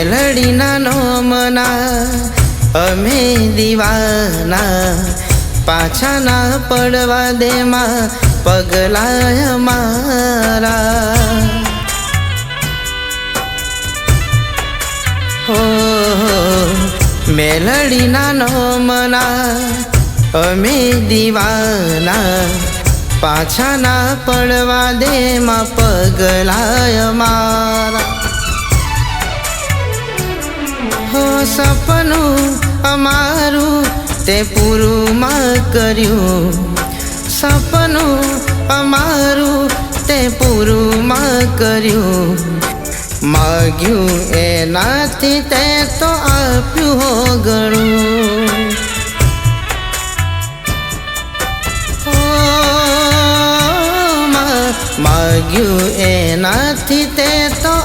મેલડીના નોમના અમે દીવાના પાછા ના પડવા દે માં પગલાય મારા હો મેલડીના નોમના અમે દીવાના પાછા ના પડવા દે માં પગલાય મારા હો સપનું અમારું તે પૂરું માં કર્યું સપનું અમારું તે પૂરું માં કર્યું માગ્યું એનાથી તે તો આપ્યું હો ઘણું માગ્યું એનાથી તે તો